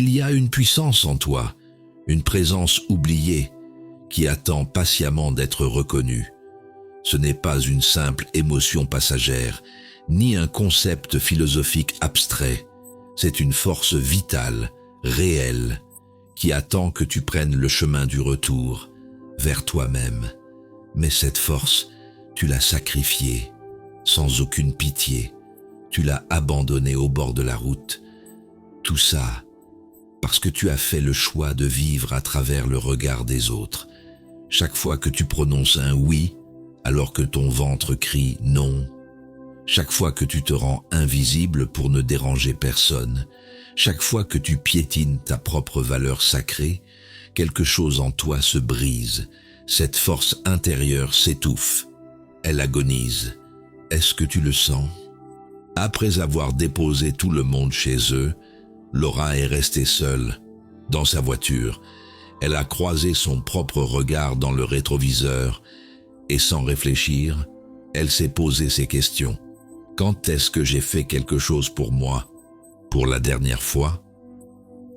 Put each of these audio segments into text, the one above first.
Il y a une puissance en toi, une présence oubliée qui attend patiemment d'être reconnue. Ce n'est pas une simple émotion passagère, ni un concept philosophique abstrait. C'est une force vitale, réelle, qui attend que tu prennes le chemin du retour vers toi-même. Mais cette force, tu l'as sacrifiée, sans aucune pitié. Tu l'as abandonnée au bord de la route. Tout ça, parce que tu as fait le choix de vivre à travers le regard des autres. Chaque fois que tu prononces un oui, alors que ton ventre crie non. Chaque fois que tu te rends invisible pour ne déranger personne. Chaque fois que tu piétines ta propre valeur sacrée, quelque chose en toi se brise. Cette force intérieure s'étouffe. Elle agonise. Est-ce que tu le sens? Après avoir déposé tout le monde chez eux, Laura est restée seule, dans sa voiture. Elle a croisé son propre regard dans le rétroviseur et sans réfléchir, elle s'est posé ces questions. Quand est-ce que j'ai fait quelque chose pour moi, pour la dernière fois?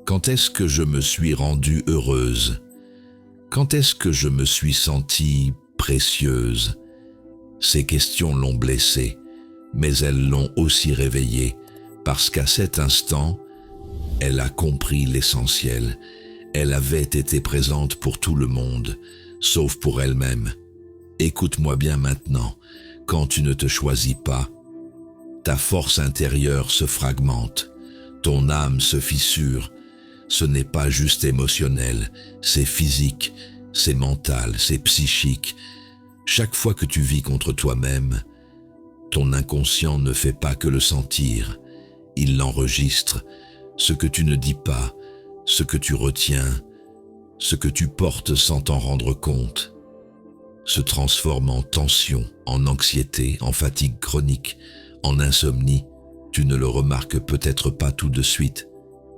Quand est-ce que je me suis rendue heureuse? Quand est-ce que je me suis sentie précieuse? Ces questions l'ont blessée, mais elles l'ont aussi réveillée, parce qu'à cet instant, elle a compris l'essentiel. Elle avait été présente pour tout le monde, sauf pour elle-même. Écoute-moi bien maintenant, quand tu ne te choisis pas, ta force intérieure se fragmente, ton âme se fissure. Ce n'est pas juste émotionnel, c'est physique, c'est mental, c'est psychique. Chaque fois que tu vis contre toi-même, ton inconscient ne fait pas que le sentir. Il l'enregistre, ce que tu ne dis pas, ce que tu retiens, ce que tu portes sans t'en rendre compte, se transforme en tension, en anxiété, en fatigue chronique, en insomnie. Tu ne le remarques peut-être pas tout de suite,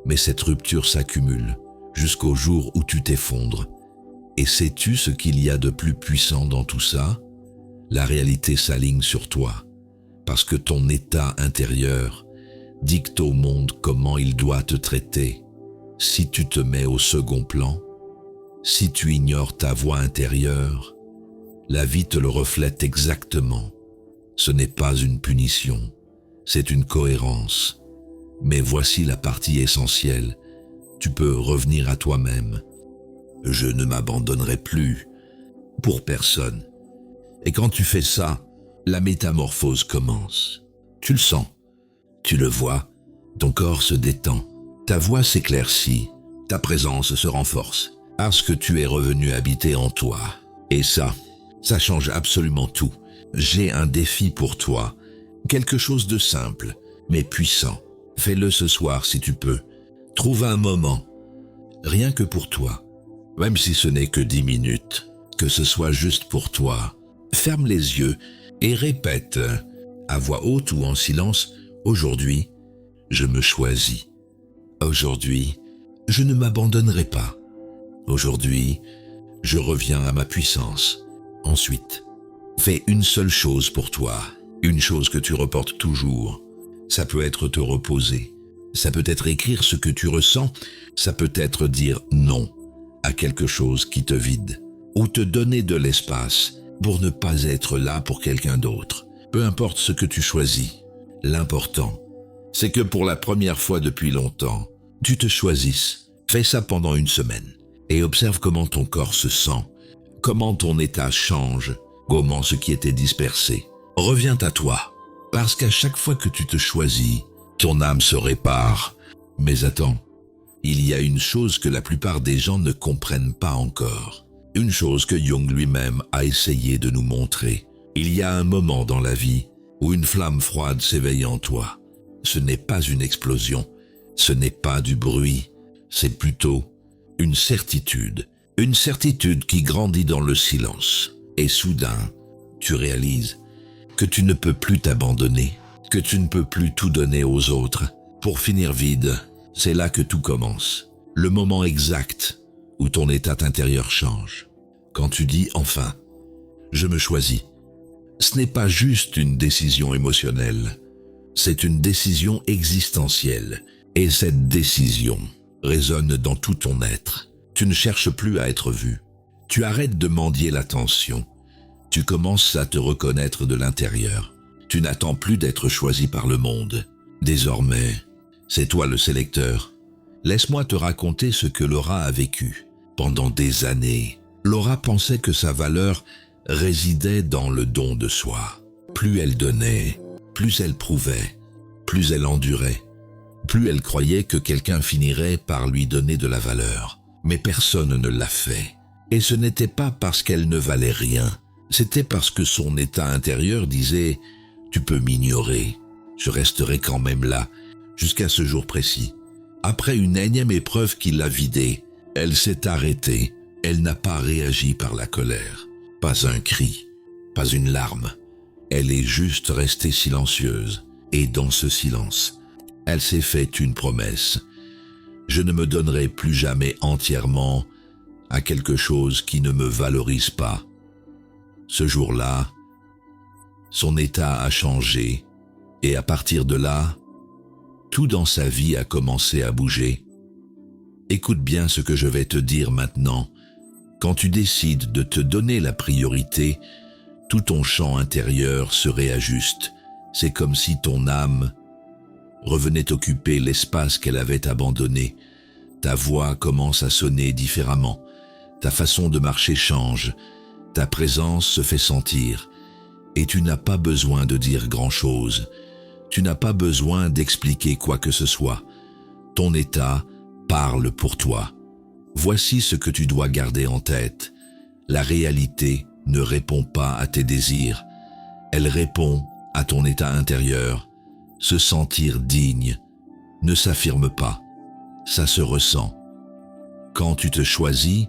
mais cette rupture s'accumule jusqu'au jour où tu t'effondres. Et sais-tu ce qu'il y a de plus puissant dans tout ça? La réalité s'aligne sur toi, parce que ton état intérieur dicte au monde comment il doit te traiter. Si tu te mets au second plan, si tu ignores ta voix intérieure, la vie te le reflète exactement. Ce n'est pas une punition, c'est une cohérence. Mais voici la partie essentielle. Tu peux revenir à toi-même. Je ne m'abandonnerai plus pour personne. Et quand tu fais ça, la métamorphose commence. Tu le sens, tu le vois, ton corps se détend, ta voix s'éclaircit, ta présence se renforce, parce que tu es revenu habiter en toi. Et ça change absolument tout. J'ai un défi pour toi, quelque chose de simple, mais puissant. Fais-le ce soir si tu peux. Trouve un moment, rien que pour toi, même si ce n'est que 10 minutes, que ce soit juste pour toi. Ferme les yeux et répète, à voix haute ou en silence, « Aujourd'hui, je me choisis. Aujourd'hui, je ne m'abandonnerai pas. Aujourd'hui, je reviens à ma puissance. » Ensuite, fais une seule chose pour toi, une chose que tu reportes toujours. Ça peut être te reposer, ça peut être écrire ce que tu ressens, ça peut être dire non à quelque chose qui te vide, ou te donner de l'espace pour ne pas être là pour quelqu'un d'autre. Peu importe ce que tu choisis, l'important, c'est que pour la première fois depuis longtemps, tu te choisisses. Fais ça pendant 1 semaine et observe comment ton corps se sent, comment ton état change, comment ce qui était dispersé revient à toi. Parce qu'à chaque fois que tu te choisis, ton âme se répare. Mais attends, il y a une chose que la plupart des gens ne comprennent pas encore. Une chose que Jung lui-même a essayé de nous montrer. Il y a un moment dans la vie où une flamme froide s'éveille en toi. Ce n'est pas une explosion, ce n'est pas du bruit, c'est plutôt une certitude qui grandit dans le silence. Et soudain, tu réalises que tu ne peux plus t'abandonner, que tu ne peux plus tout donner aux autres. Pour finir vide, c'est là que tout commence. Le moment exact où ton état intérieur change. Quand tu dis enfin, je me choisis. Ce n'est pas juste une décision émotionnelle, c'est une décision existentielle. Et cette décision, résonne dans tout ton être. Tu ne cherches plus à être vu. Tu arrêtes de mendier l'attention. Tu commences à te reconnaître de l'intérieur. Tu n'attends plus d'être choisi par le monde. Désormais, c'est toi le sélecteur. Laisse-moi te raconter ce que Laura a vécu. Pendant des années, Laura pensait que sa valeur résidait dans le don de soi. Plus elle donnait, plus elle prouvait, plus elle endurait, plus elle croyait que quelqu'un finirait par lui donner de la valeur. Mais personne ne l'a fait. Et ce n'était pas parce qu'elle ne valait rien. C'était parce que son état intérieur disait « Tu peux m'ignorer, je resterai quand même là, jusqu'à ce jour précis. » Après une énième épreuve qui l'a vidée, elle s'est arrêtée. Elle n'a pas réagi par la colère. Pas un cri, pas une larme. Elle est juste restée silencieuse. Et dans ce silence, elle s'est fait une promesse. Je ne me donnerai plus jamais entièrement à quelque chose qui ne me valorise pas. Ce jour-là, son état a changé et à partir de là, tout dans sa vie a commencé à bouger. Écoute bien ce que je vais te dire maintenant. Quand tu décides de te donner la priorité, tout ton champ intérieur se réajuste. C'est comme si ton âme revenait occuper l'espace qu'elle avait abandonné. Ta voix commence à sonner différemment. Ta façon de marcher change. Ta présence se fait sentir. Et tu n'as pas besoin de dire grand-chose. Tu n'as pas besoin d'expliquer quoi que ce soit. Ton état parle pour toi. Voici ce que tu dois garder en tête. La réalité ne répond pas à tes désirs. Elle répond à ton état intérieur. Se sentir digne ne s'affirme pas. Ça se ressent. Quand tu te choisis,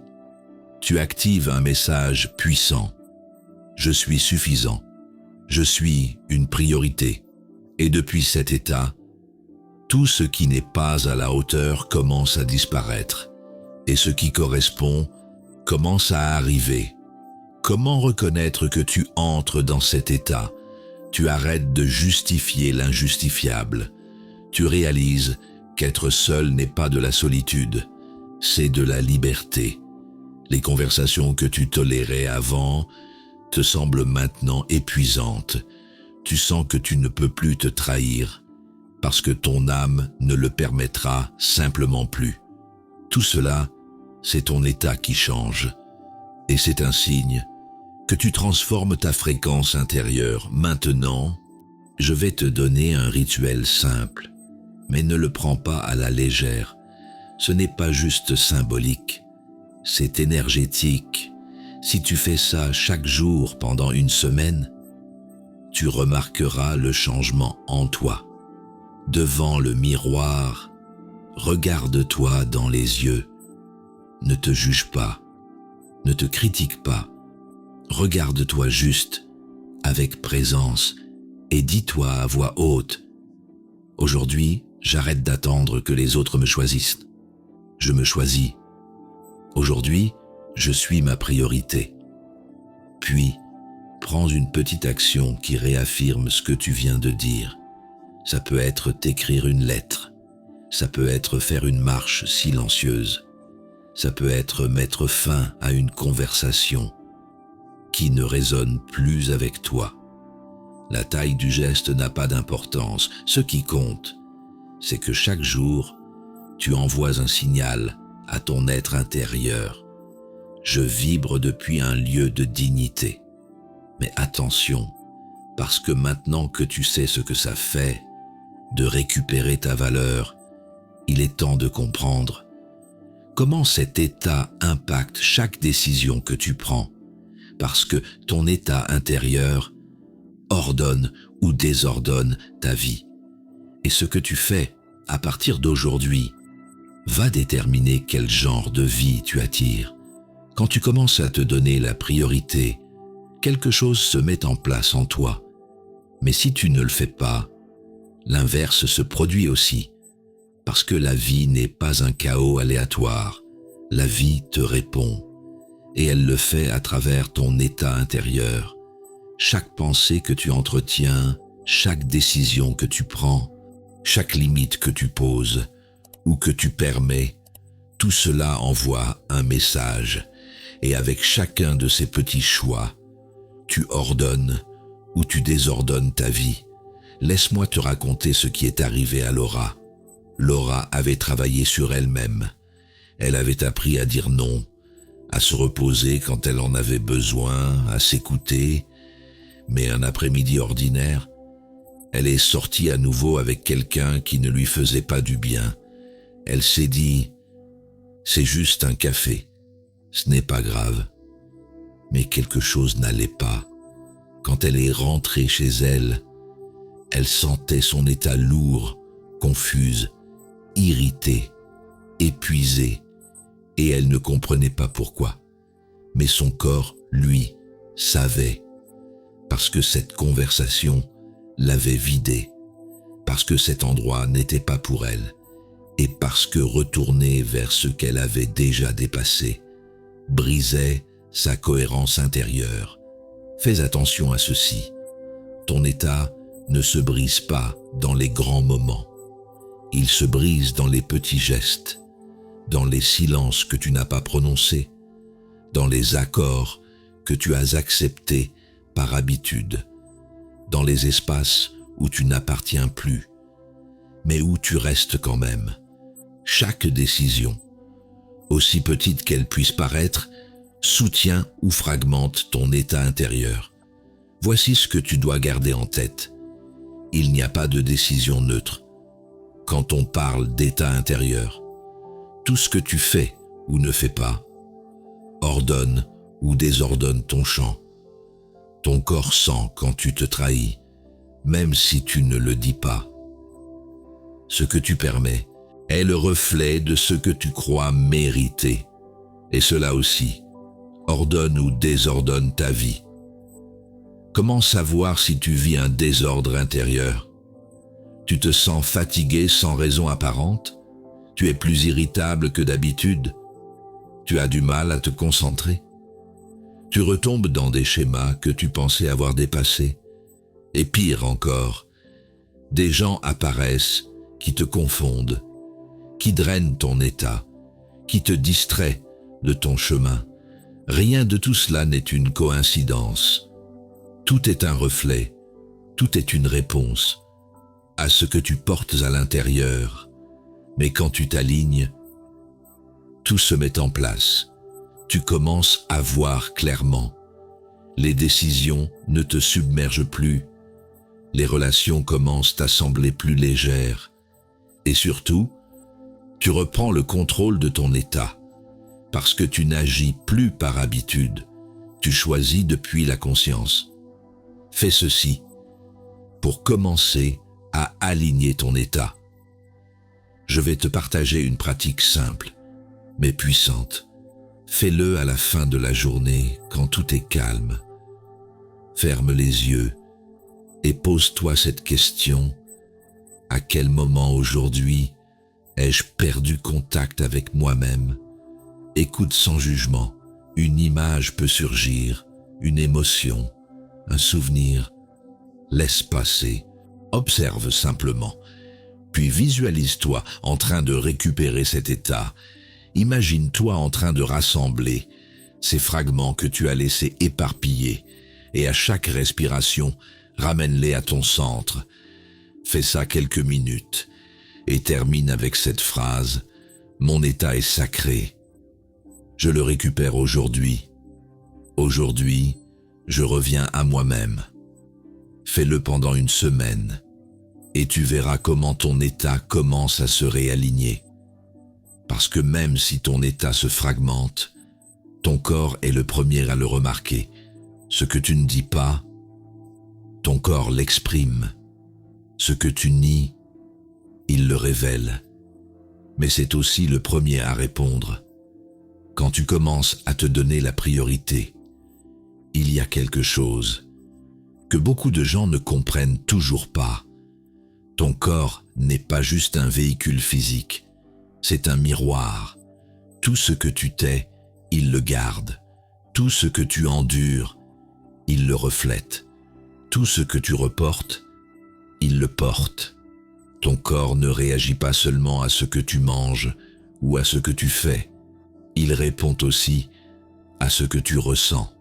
tu actives un message puissant. Je suis suffisant. Je suis une priorité. Et depuis cet état, tout ce qui n'est pas à la hauteur commence à disparaître. Et ce qui correspond commence à arriver. Comment reconnaître que tu entres dans cet état? Tu arrêtes de justifier l'injustifiable. Tu réalises qu'être seul n'est pas de la solitude, c'est de la liberté. Les conversations que tu tolérais avant te semblent maintenant épuisantes. Tu sens que tu ne peux plus te trahir parce que ton âme ne le permettra simplement plus. Tout cela, c'est ton état qui change. Et c'est un signe que tu transformes ta fréquence intérieure. Maintenant, je vais te donner un rituel simple, mais ne le prends pas à la légère. Ce n'est pas juste symbolique, c'est énergétique. Si tu fais ça chaque jour pendant une semaine, tu remarqueras le changement en toi. Devant le miroir, regarde-toi dans les yeux. Ne te juge pas, ne te critique pas. Regarde-toi juste, avec présence, et dis-toi à voix haute « Aujourd'hui, j'arrête d'attendre que les autres me choisissent. Je me choisis. Aujourd'hui, je suis ma priorité. » Puis, prends une petite action qui réaffirme ce que tu viens de dire. Ça peut être t'écrire une lettre. Ça peut être faire une marche silencieuse. Ça peut être mettre fin à une conversation qui ne résonne plus avec toi. La taille du geste n'a pas d'importance. Ce qui compte, c'est que chaque jour, tu envoies un signal à ton être intérieur. Je vibre depuis un lieu de dignité. Mais attention, parce que maintenant que tu sais ce que ça fait de récupérer ta valeur, il est temps de comprendre comment cet état impacte chaque décision que tu prends, parce que ton état intérieur ordonne ou désordonne ta vie. Et ce que tu fais à partir d'aujourd'hui va déterminer quel genre de vie tu attires. Quand tu commences à te donner la priorité, quelque chose se met en place en toi. Mais si tu ne le fais pas, l'inverse se produit aussi, parce que la vie n'est pas un chaos aléatoire. La vie te répond, et elle le fait à travers ton état intérieur. Chaque pensée que tu entretiens, chaque décision que tu prends, chaque limite que tu poses ou que tu permets Tout cela envoie un message, et avec chacun de ces petits choix, tu ordonnes ou tu désordonnes ta vie. Laisse-moi te raconter ce qui est arrivé à Laura. Laura avait travaillé sur elle-même. Elle avait appris à dire non, à se reposer quand elle en avait besoin, à s'écouter. Mais un après-midi ordinaire, elle est sortie à nouveau avec quelqu'un qui ne lui faisait pas du bien. Elle s'est dit « C'est juste un café, ce n'est pas grave ». Mais quelque chose n'allait pas. Quand elle est rentrée chez elle, elle sentait son état lourd, confuse, irritée, épuisée, et elle ne comprenait pas pourquoi. Mais son corps, lui, savait, parce que cette conversation l'avait vidée, parce que cet endroit n'était pas pour elle, et parce que retourner vers ce qu'elle avait déjà dépassé brisait sa cohérence intérieure. Fais attention à ceci. Ton état ne se brise pas dans les grands moments. Il se brise dans les petits gestes, dans les silences que tu n'as pas prononcés, dans les accords que tu as acceptés par habitude, dans les espaces où tu n'appartiens plus, mais où tu restes quand même. Chaque décision, aussi petite qu'elle puisse paraître, soutient ou fragmente ton état intérieur. Voici ce que tu dois garder en tête. Il n'y a pas de décision neutre. Quand on parle d'état intérieur, tout ce que tu fais ou ne fais pas, ordonne ou désordonne ton champ. Ton corps sent quand tu te trahis, même si tu ne le dis pas. Ce que tu permets est le reflet de ce que tu crois mériter. Et cela aussi ordonne ou désordonne ta vie. Comment savoir si tu vis un désordre intérieur? Tu te sens fatigué sans raison apparente? Tu es plus irritable que d'habitude? Tu as du mal à te concentrer? Tu retombes dans des schémas que tu pensais avoir dépassés? Et pire encore, des gens apparaissent qui te confondent, qui drainent ton état, qui te distraient de ton chemin. Rien de tout cela n'est une coïncidence. Tout est un reflet, tout est une réponse à ce que tu portes à l'intérieur. Mais quand tu t'alignes, tout se met en place. Tu commences à voir clairement. Les décisions ne te submergent plus. Les relations commencent à sembler plus légères. Et surtout, tu reprends le contrôle de ton état. Parce que tu n'agis plus par habitude, tu choisis depuis la conscience. Fais ceci pour commencer à aligner ton état. Je vais te partager une pratique simple, mais puissante. Fais-le à la fin de la journée, quand tout est calme. Ferme les yeux et pose-toi cette question. À quel moment aujourd'hui ai-je perdu contact avec moi-même? Écoute sans jugement. Une image peut surgir, une émotion, un souvenir. Laisse passer. Observe simplement. Puis visualise-toi en train de récupérer cet état. Imagine-toi en train de rassembler ces fragments que tu as laissés éparpillés et à chaque respiration, ramène-les à ton centre. Fais ça quelques minutes et termine avec cette phrase « Mon état est sacré. Je le récupère aujourd'hui. Aujourd'hui, je reviens à moi-même. » Fais-le pendant une semaine et tu verras comment ton état commence à se réaligner. Parce que même si ton état se fragmente, ton corps est le premier à le remarquer. Ce que tu ne dis pas, ton corps l'exprime. Ce que tu nies, il le révèle. Mais c'est aussi le premier à répondre. Quand tu commences à te donner la priorité, il y a quelque chose que beaucoup de gens ne comprennent toujours pas. Ton corps n'est pas juste un véhicule physique, c'est un miroir. Tout ce que tu tais, il le garde. Tout ce que tu endures, il le reflète. Tout ce que tu reportes, il le porte. Ton corps ne réagit pas seulement à ce que tu manges ou à ce que tu fais. Il répond aussi à ce que tu ressens,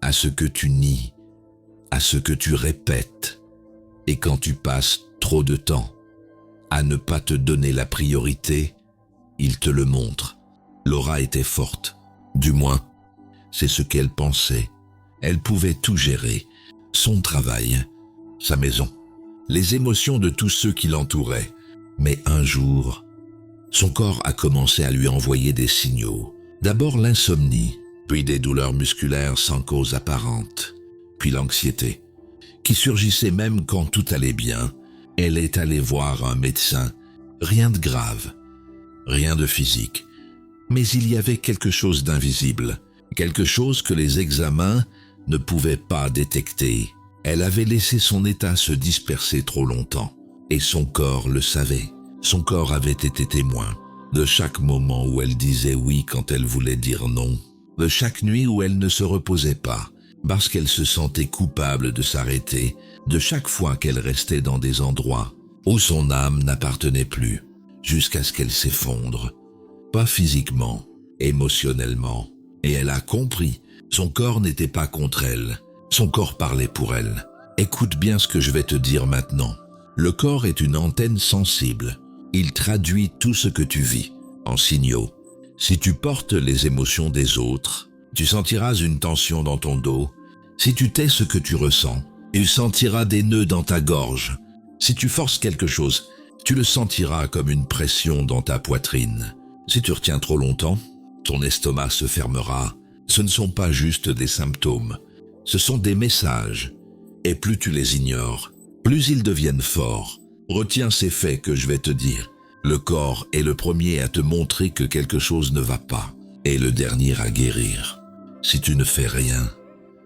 à ce que tu nies, à ce que tu répètes. Et quand tu passes trop de temps à ne pas te donner la priorité, il te le montre. Laura était forte, du moins, c'est ce qu'elle pensait. Elle pouvait tout gérer, son travail, sa maison, les émotions de tous ceux qui l'entouraient. Mais un jour, son corps a commencé à lui envoyer des signaux. D'abord l'insomnie, puis des douleurs musculaires sans cause apparente, puis l'anxiété, qui surgissait même quand tout allait bien. Elle est allée voir un médecin. Rien de grave, rien de physique. Mais il y avait quelque chose d'invisible, quelque chose que les examens ne pouvaient pas détecter. Elle avait laissé son état se disperser trop longtemps, et son corps le savait. Son corps avait été témoin de chaque moment où elle disait oui quand elle voulait dire non, de chaque nuit où elle ne se reposait pas, parce qu'elle se sentait coupable de s'arrêter, de chaque fois qu'elle restait dans des endroits où son âme n'appartenait plus, jusqu'à ce qu'elle s'effondre. Pas physiquement, émotionnellement. Et elle a compris, son corps n'était pas contre elle, son corps parlait pour elle. Écoute bien ce que je vais te dire maintenant. Le corps est une antenne sensible. Il traduit tout ce que tu vis en signaux. Si tu portes les émotions des autres, tu sentiras une tension dans ton dos. Si tu tais ce que tu ressens, tu sentiras des nœuds dans ta gorge. Si tu forces quelque chose, tu le sentiras comme une pression dans ta poitrine. Si tu retiens trop longtemps, ton estomac se fermera. Ce ne sont pas juste des symptômes, ce sont des messages. Et plus tu les ignores, plus ils deviennent forts. Retiens ces faits que je vais te dire. Le corps est le premier à te montrer que quelque chose ne va pas, et le dernier à guérir. Si tu ne fais rien,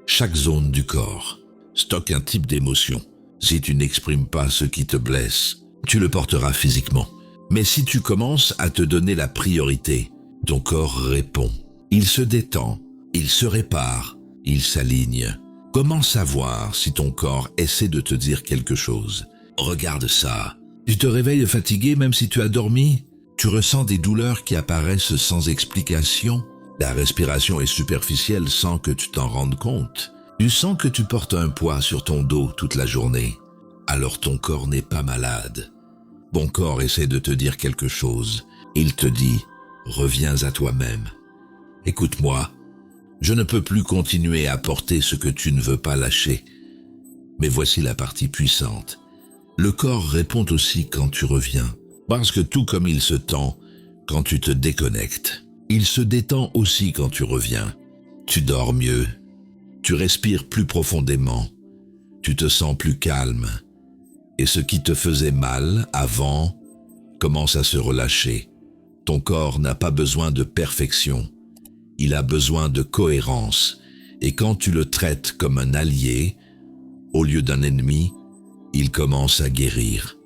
chaque zone du corps stocke un type d'émotion. Si tu n'exprimes pas ce qui te blesse, tu le porteras physiquement. Mais si tu commences à te donner la priorité, ton corps répond. Il se détend, il se répare, il s'aligne. Comment savoir si ton corps essaie de te dire quelque chose? Regarde ça. Tu te réveilles fatigué même si tu as dormi? Tu ressens des douleurs qui apparaissent sans explication? La respiration est superficielle sans que tu t'en rendes compte. Tu sens que tu portes un poids sur ton dos toute la journée. Alors ton corps n'est pas malade. Ton corps essaie de te dire quelque chose. Il te dit « Reviens à toi-même. Écoute-moi, je ne peux plus continuer à porter ce que tu ne veux pas lâcher. » Mais voici la partie puissante. Le corps répond aussi quand tu reviens. Parce que tout comme il se tend quand tu te déconnectes, il se détend aussi quand tu reviens. Tu dors mieux, tu respires plus profondément, tu te sens plus calme. Et ce qui te faisait mal avant commence à se relâcher. Ton corps n'a pas besoin de perfection, il a besoin de cohérence. Et quand tu le traites comme un allié, au lieu d'un ennemi, il commence à guérir.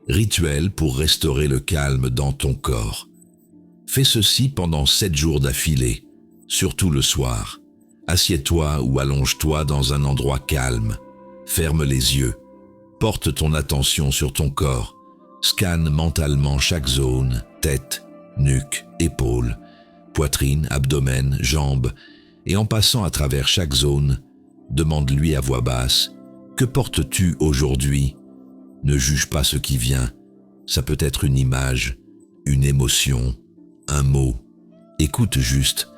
Rituel pour restaurer le calme dans ton corps. Fais ceci pendant 7 jours d'affilée, surtout le soir. Assieds-toi ou allonge-toi dans un endroit calme. Ferme les yeux. Porte ton attention sur ton corps. Scanne mentalement chaque zone, tête, nuque, épaules, poitrine, abdomen, jambes, et en passant à travers chaque zone, demande-lui à voix basse « Que portes-tu aujourd'hui ?» Ne juge pas ce qui vient. Ça peut être une image, une émotion, un mot. Écoute juste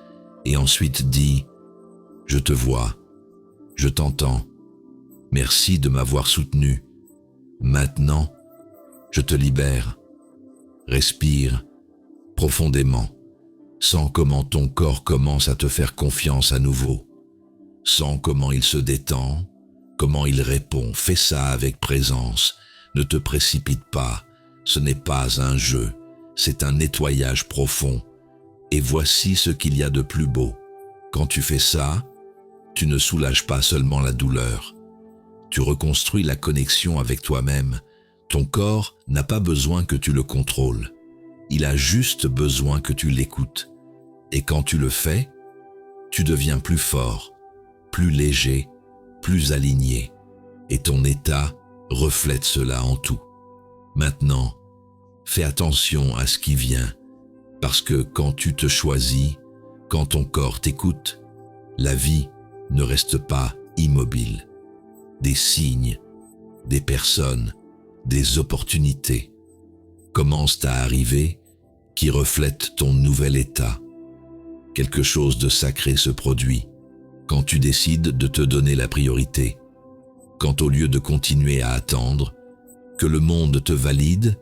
et ensuite dis « Je te vois, je t'entends. Merci de m'avoir soutenu. Maintenant, je te libère. » Respire profondément. Sens comment ton corps commence à te faire confiance à nouveau. Sens comment il se détend, comment il répond. Fais ça avec présence. Ne te précipite pas. Ce n'est pas un jeu. C'est un nettoyage profond. Et voici ce qu'il y a de plus beau. Quand tu fais ça, tu ne soulages pas seulement la douleur. Tu reconstruis la connexion avec toi-même. Ton corps n'a pas besoin que tu le contrôles. Il a juste besoin que tu l'écoutes. Et quand tu le fais, tu deviens plus fort, plus léger, plus aligné. Et ton état reflète cela en tout. Maintenant, fais attention à ce qui vient. Parce que quand tu te choisis, quand ton corps t'écoute, la vie ne reste pas immobile. Des signes, des personnes, des opportunités commencent à arriver qui reflètent ton nouvel état. Quelque chose de sacré se produit quand tu décides de te donner la priorité. Quand au lieu de continuer à attendre que le monde te valide,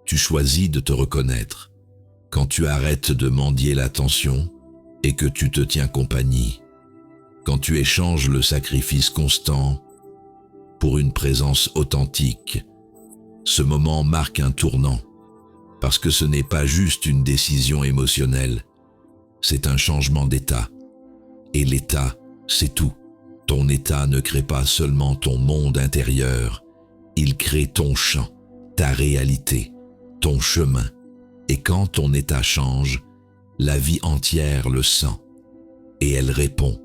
tu choisis de te reconnaître. Quand tu arrêtes de mendier l'attention et que tu te tiens compagnie. Quand tu échanges le sacrifice constant pour une présence authentique. Ce moment marque un tournant, parce que ce n'est pas juste une décision émotionnelle, c'est un changement d'état. Et l'état, c'est tout. Ton état ne crée pas seulement ton monde intérieur, il crée ton champ, ta réalité, ton chemin. Et quand ton état change, la vie entière le sent. Et elle répond.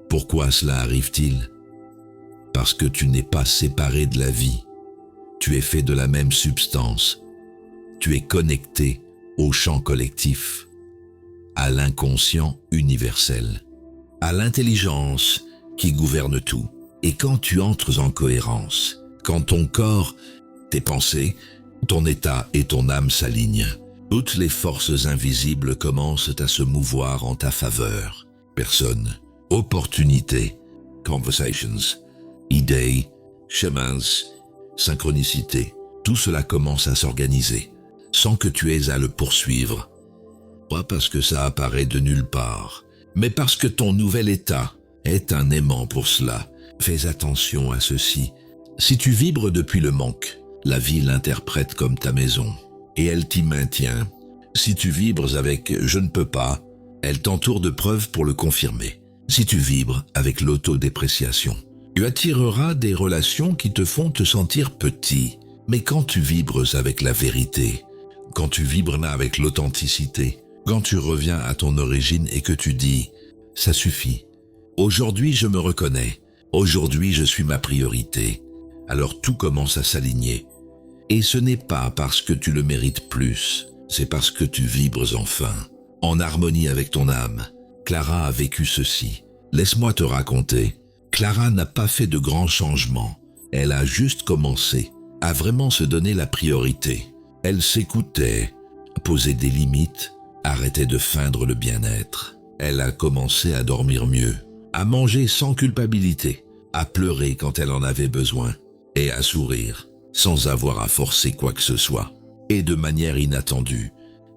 Pourquoi cela arrive-t-il? Parce que tu n'es pas séparé de la vie. Tu es fait de la même substance. Tu es connecté au champ collectif, à l'inconscient universel, à l'intelligence qui gouverne tout. Et quand tu entres en cohérence, quand ton corps, tes pensées, ton état et ton âme s'alignent, toutes les forces invisibles commencent à se mouvoir en ta faveur. Personnes, opportunités, conversations, idées, chemins, synchronicité, tout cela commence à s'organiser, sans que tu aies à le poursuivre. Pas parce que ça apparaît de nulle part, mais parce que ton nouvel état est un aimant pour cela. Fais attention à ceci. Si tu vibres depuis le manque, la vie l'interprète comme ta maison, et elle t'y maintient. Si tu vibres avec « je ne peux pas », elle t'entoure de preuves pour le confirmer. Si tu vibres avec l'autodépréciation, tu attireras des relations qui te font te sentir petit. Mais quand tu vibres avec la vérité, quand tu vibres là avec l'authenticité, quand tu reviens à ton origine et que tu dis « ça suffit, aujourd'hui je me reconnais, aujourd'hui je suis ma priorité », alors tout commence à s'aligner. Et ce n'est pas parce que tu le mérites plus, c'est parce que tu vibres enfin, en harmonie avec ton âme. Clara a vécu ceci. Laisse-moi te raconter. Clara n'a pas fait de grands changements. Elle a juste commencé à vraiment se donner la priorité. Elle s'écoutait, posait des limites, arrêtait de feindre le bien-être. Elle a commencé à dormir mieux, à manger sans culpabilité, à pleurer quand elle en avait besoin et à sourire sans avoir à forcer quoi que ce soit. Et de manière inattendue,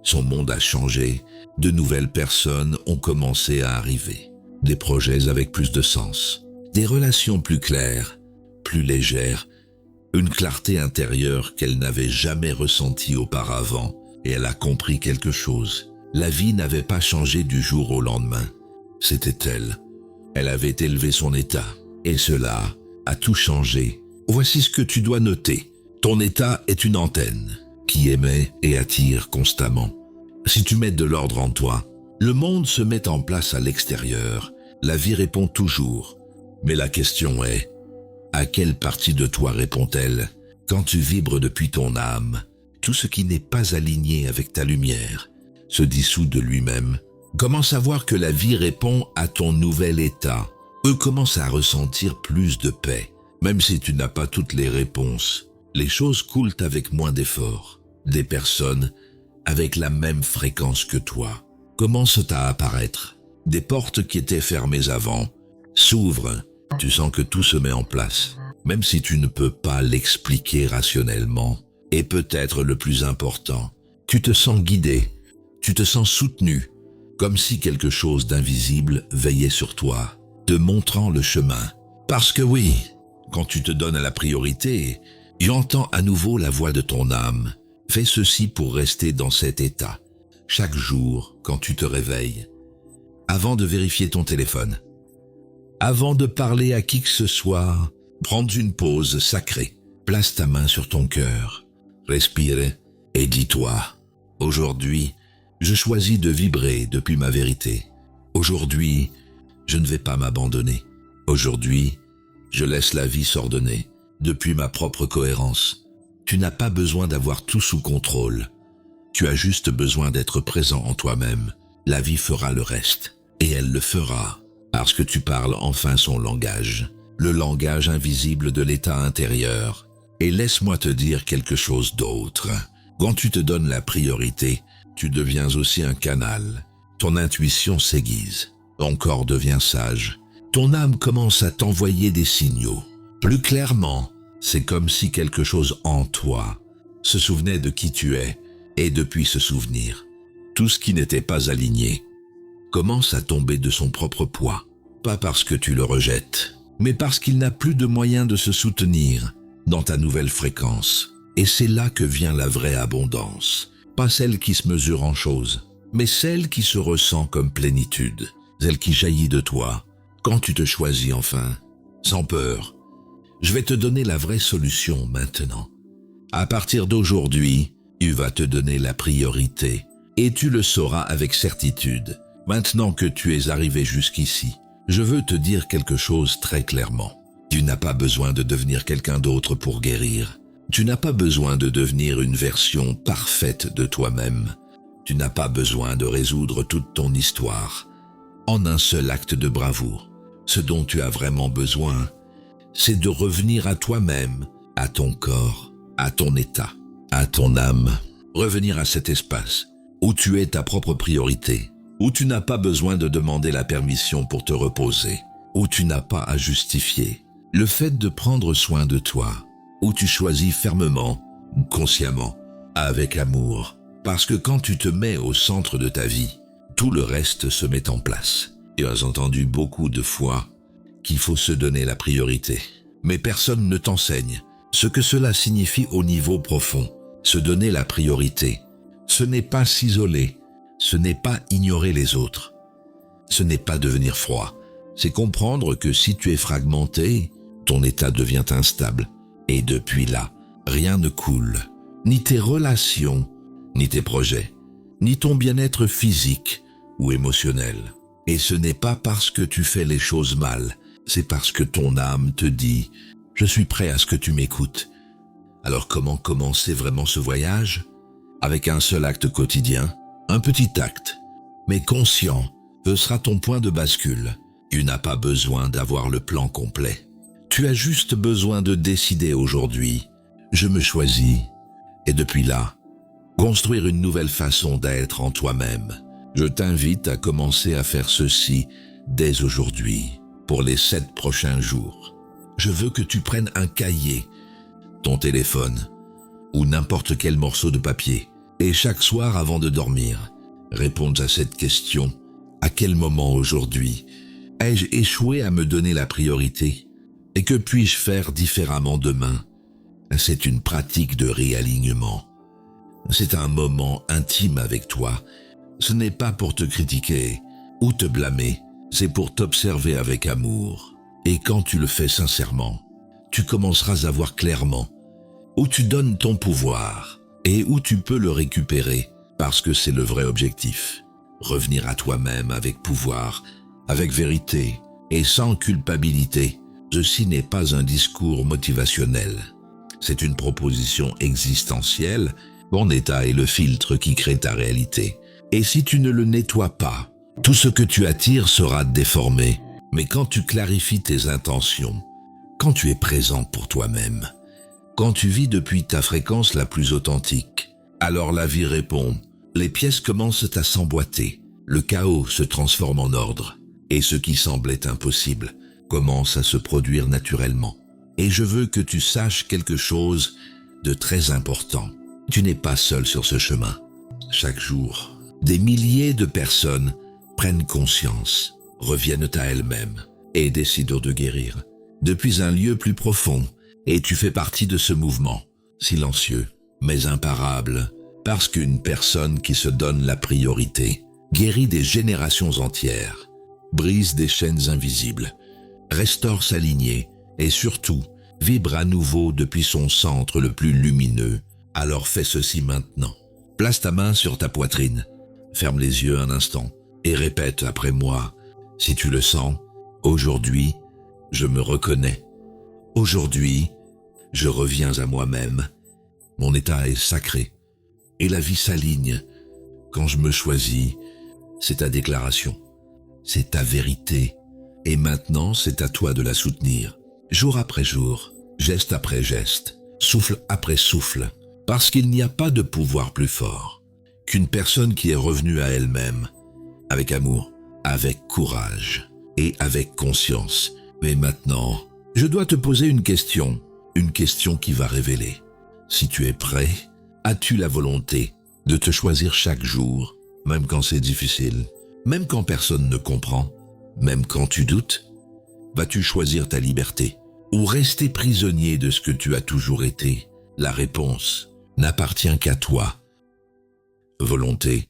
son monde a changé, de nouvelles personnes ont commencé à arriver, des projets avec plus de sens, des relations plus claires, plus légères, une clarté intérieure qu'elle n'avait jamais ressentie auparavant, et elle a compris quelque chose. La vie n'avait pas changé du jour au lendemain. C'était elle. Elle avait élevé son état, et cela a tout changé. Voici ce que tu dois noter. Ton état est une antenne qui émet et attire constamment. Si tu mets de l'ordre en toi, le monde se met en place à l'extérieur. La vie répond toujours. Mais la question est, à quelle partie de toi répond-elle? Quand tu vibres depuis ton âme, tout ce qui n'est pas aligné avec ta lumière se dissout de lui-même. Comment savoir que la vie répond à ton nouvel état? Eux commencent à ressentir plus de paix. Même si tu n'as pas toutes les réponses, les choses coulent avec moins d'efforts. Des personnes avec la même fréquence que toi commencent à apparaître. Des portes qui étaient fermées avant s'ouvrent. Tu sens que tout se met en place, même si tu ne peux pas l'expliquer rationnellement. Et peut-être le plus important, tu te sens guidé, tu te sens soutenu, comme si quelque chose d'invisible veillait sur toi, te montrant le chemin. Parce que oui, quand tu te donnes à la priorité, tu entends à nouveau la voix de ton âme. Fais ceci pour rester dans cet état. Chaque jour, quand tu te réveilles, avant de vérifier ton téléphone, avant de parler à qui que ce soit, prends une pause sacrée. Place ta main sur ton cœur, respire et dis-toi, aujourd'hui, je choisis de vibrer depuis ma vérité. Aujourd'hui, je ne vais pas m'abandonner. Aujourd'hui, je laisse la vie s'ordonner depuis ma propre cohérence. Tu n'as pas besoin d'avoir tout sous contrôle. Tu as juste besoin d'être présent en toi-même. La vie fera le reste. Et elle le fera, parce que tu parles enfin son langage, le langage invisible de l'état intérieur. Et laisse-moi te dire quelque chose d'autre. Quand tu te donnes la priorité, tu deviens aussi un canal. Ton intuition s'aiguise, ton corps devient sage. Ton âme commence à t'envoyer des signaux. Plus clairement, c'est comme si quelque chose en toi se souvenait de qui tu es, et depuis ce souvenir, tout ce qui n'était pas aligné commence à tomber de son propre poids. Pas parce que tu le rejettes, mais parce qu'il n'a plus de moyens de se soutenir dans ta nouvelle fréquence. Et c'est là que vient la vraie abondance. Pas celle qui se mesure en choses, mais celle qui se ressent comme plénitude. Celle qui jaillit de toi, quand tu te choisis enfin, sans peur. Je vais te donner la vraie solution maintenant. À partir d'aujourd'hui, tu vas te donner la priorité. Et tu le sauras avec certitude. Maintenant que tu es arrivé jusqu'ici, je veux te dire quelque chose très clairement. Tu n'as pas besoin de devenir quelqu'un d'autre pour guérir. Tu n'as pas besoin de devenir une version parfaite de toi-même. Tu n'as pas besoin de résoudre toute ton histoire en un seul acte de bravoure. Ce dont tu as vraiment besoin, c'est de revenir à toi-même, à ton corps, à ton état, à ton âme. Revenir à cet espace où tu es ta propre priorité, où tu n'as pas besoin de demander la permission pour te reposer, où tu n'as pas à justifier le fait de prendre soin de toi, où tu choisis fermement, consciemment, avec amour. Parce que quand tu te mets au centre de ta vie, tout le reste se met en place. Tu as entendu beaucoup de fois qu'il faut se donner la priorité. Mais personne ne t'enseigne ce que cela signifie au niveau profond. Se donner la priorité, ce n'est pas s'isoler, ce n'est pas ignorer les autres. Ce n'est pas devenir froid, c'est comprendre que si tu es fragmenté, ton état devient instable. Et depuis là, rien ne coule, ni tes relations, ni tes projets, ni ton bien-être physique ou émotionnel. Et ce n'est pas parce que tu fais les choses mal, c'est parce que ton âme te dit « Je suis prêt à ce que tu m'écoutes ». Alors comment commencer vraiment ce voyage? Avec un seul acte quotidien, un petit acte, mais conscient, ce sera ton point de bascule. Tu n'as pas besoin d'avoir le plan complet. Tu as juste besoin de décider aujourd'hui, je me choisis, et depuis là, construire une nouvelle façon d'être en toi-même. Je t'invite à commencer à faire ceci dès aujourd'hui, pour les 7 prochains jours. Je veux que tu prennes un cahier, ton téléphone, ou n'importe quel morceau de papier, et chaque soir avant de dormir, réponds à cette question. À quel moment aujourd'hui ai-je échoué à me donner la priorité? Et que puis-je faire différemment demain? C'est une pratique de réalignement. C'est un moment intime avec toi. Ce n'est pas pour te critiquer ou te blâmer, c'est pour t'observer avec amour. Et quand tu le fais sincèrement, tu commenceras à voir clairement où tu donnes ton pouvoir et où tu peux le récupérer, parce que c'est le vrai objectif. Revenir à toi-même avec pouvoir, avec vérité et sans culpabilité. Ceci n'est pas un discours motivationnel. C'est une proposition existentielle. Ton état est le filtre qui crée ta réalité. Et si tu ne le nettoies pas, tout ce que tu attires sera déformé. Mais quand tu clarifies tes intentions, quand tu es présent pour toi-même, quand tu vis depuis ta fréquence la plus authentique, alors la vie répond. Les pièces commencent à s'emboîter. Le chaos se transforme en ordre. Et ce qui semblait impossible commence à se produire naturellement. Et je veux que tu saches quelque chose de très important. Tu n'es pas seul sur ce chemin. Chaque jour, des milliers de personnes prennent conscience, reviennent à elles-mêmes et décident de guérir depuis un lieu plus profond. Et tu fais partie de ce mouvement, silencieux, mais imparable, parce qu'une personne qui se donne la priorité guérit des générations entières, brise des chaînes invisibles, restaure sa lignée et surtout vibre à nouveau depuis son centre le plus lumineux. Alors fais ceci maintenant. Place ta main sur ta poitrine, ferme les yeux un instant et répète après moi, si tu le sens, aujourd'hui, je me reconnais. Aujourd'hui, je reviens à moi-même. Mon état est sacré. et la vie s'aligne. Quand je me choisis, c'est ta déclaration, c'est ta vérité. Et maintenant, c'est à toi de la soutenir, jour après jour, geste après geste, souffle après souffle, parce qu'il n'y a pas de pouvoir plus fort qu'une personne qui est revenue à elle-même, avec amour, avec courage et avec conscience. Mais maintenant, je dois te poser une question qui va révéler. Si tu es prêt, as-tu la volonté de te choisir chaque jour, même quand c'est difficile, même quand personne ne comprend, même quand tu doutes? Vas-tu choisir ta liberté ou rester prisonnier de ce que tu as toujours été? La réponse n'appartient qu'à toi. Volonté